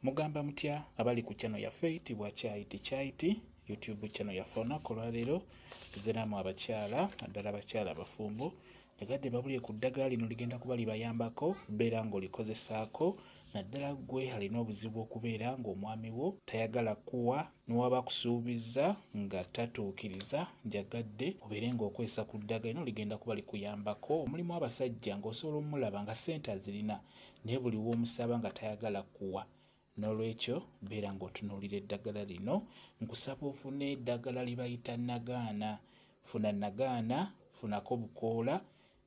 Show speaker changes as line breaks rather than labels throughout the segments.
Mugamba mutya abali ku channel yaffe eyitibwa Kyaiti YouTube channel yaffe olunaku olwaleero tuziraamu abakyala naddala abakyala abafumbo yagadde babulye ku ddagala lino ligenda kuba libayambako beera ng'olikozesaako naddala gwe alina obuzibu okubeera ng'omwami wo tayagala kuwa n'waba kusuubiza nga tatuukiriza njagadde obeere ng'okwesa ku ddagala lino ligenda kuba likuyambako. Mulimu abasajja ng'osobola omulaba nga ssente azirina naye buli w'omusaba nga tayagala kuwa. N'olwekyo beera ng'otunuulira eddagala lino nkusaba ofune eddagala libayita nagaana. Funa nagaana, funako bukoola,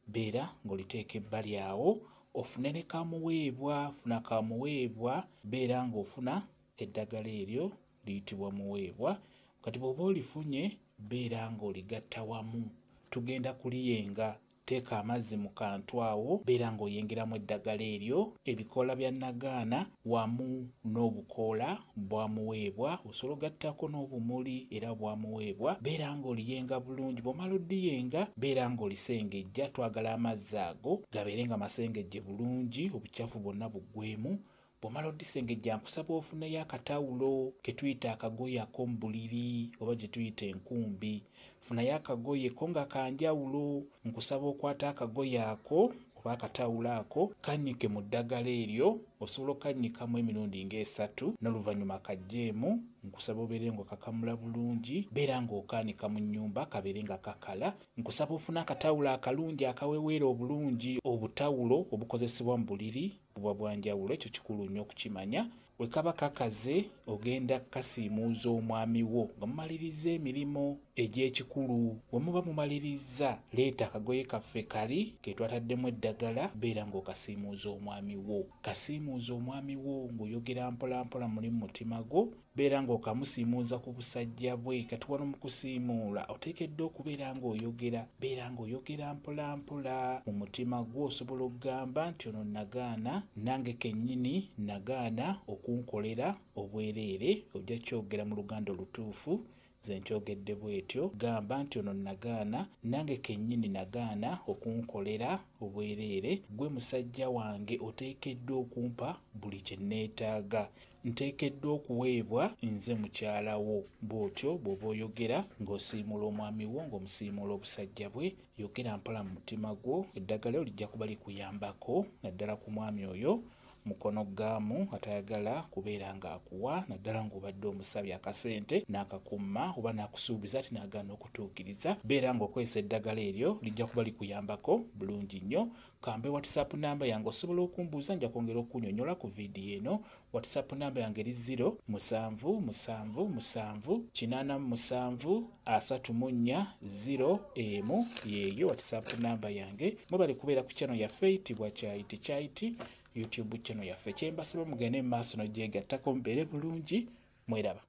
beera ng'oliteeka ebbali awo ofune ne kamuweebwa. Funa kamuweebwa beera ng'ofuna eddagala eryo liyitibwa muweebwa. Kati bw'oba olifunye beera ng'oligatta wamu, tugenda kuliyenga. Teeka amazzi mu kantu awo beera ng'oyengeramu eddagala eryo, ebikoola bya nagaana wamu n'obukoola bwa muweebwa, osobola ogattako n'obumuli era bwa muweebwa. Beera ng'oliyenga bulungi. Bw'omala oddiyenga beera ng'olisengejja. Twagala amazzi ago gabeere nga masengejje bulungi, obucaafu bwonna buggwemu. Bw'omala oddisengejja nkusaba ofuneyo akatawulo ke tuyita akagoye ak'omu buliri oba gye tuyita enkumbi. Funayo akagoye ko nga kanjawulo. Nkusaba okwata akagoye ako oba akatawulo ako kannyike mu ddagala eryo. Osobola okannyikamu emirundi ng'esatu n'oluvannyuma kaggyemu. Nkusaba obeere ng'okakamula bulungi. Beera ng'okaanika mu nnyumba kabeere nga kakala. Nkusaba ofune akatawulo akalungi akaweweera obulungi. Obutawulo obukozesebwa mu buliri buba bwa njawulo, ekyo kikulu nnyo okukimanya. Bwe kaba kakaze ogenda kasiimuuza omwami wo nga mumaliriza emirimu egy'ekikulu. Bwe muba mumaliriza leeta akagoye kaffe kali ke twataddemu eddagala beera ng'okasiimuuza omwami wo. Kasiimuuza omwami wo ng'oyogera mpola mpola muli mu mutima gwo. Beera ng'okamusiimuuza ku busajja bwe. Kati wano mu kusiimuula oteekeddwa okubeera ng'oyogera. Beera ng'oyogera mpola mpola mu mutima gwo. Osobola okugamba nti ono nagaana, nange kennyini nagaana okunkolera obwereere. Ojja kyogera mu luganda olutuufu, nze nkyogedde bw'etyo. Gamba nti ono nagaana, nange kennyini nagaana okunkolera obwereere. Gwe musajja wange oteekeddwa okumpa buli kye neetaaga. Nteekeddwa okuweebwa nze mukyala wo. Bw'otyo bw'oba oyogera ng'osiimula omwami wo, ng'omusiimula obusajja bwe. Yogera mpola mu mutima gwo. Eddagala lijja kuba likuyambako naddala ku mwami oyo mukono gaamu atayagala kubeera ng'akuwa naddala ng'obadde omusabye akasente n'akakumma oba n'akusuubiza ati n'agaana okutuukiriza. Beera ng'okozesa eddagala eryo lijja kuba likuyambako bulungi nnyo. Kambe WhatsApp namba yange osobola okumbuuza, nja kwongera okunnyonnyola ku viidiyo eno. WhatsApp namba yange eri 0777873401 yeeyo WhatsApp namba yange. Mwebale kubeera ku channel yaffe eyitibwa Kyaiti YouTube channel yaffe. Kyembasaba mugende mu maaso n'ogyegattako mubeere bulungi. Mweraba.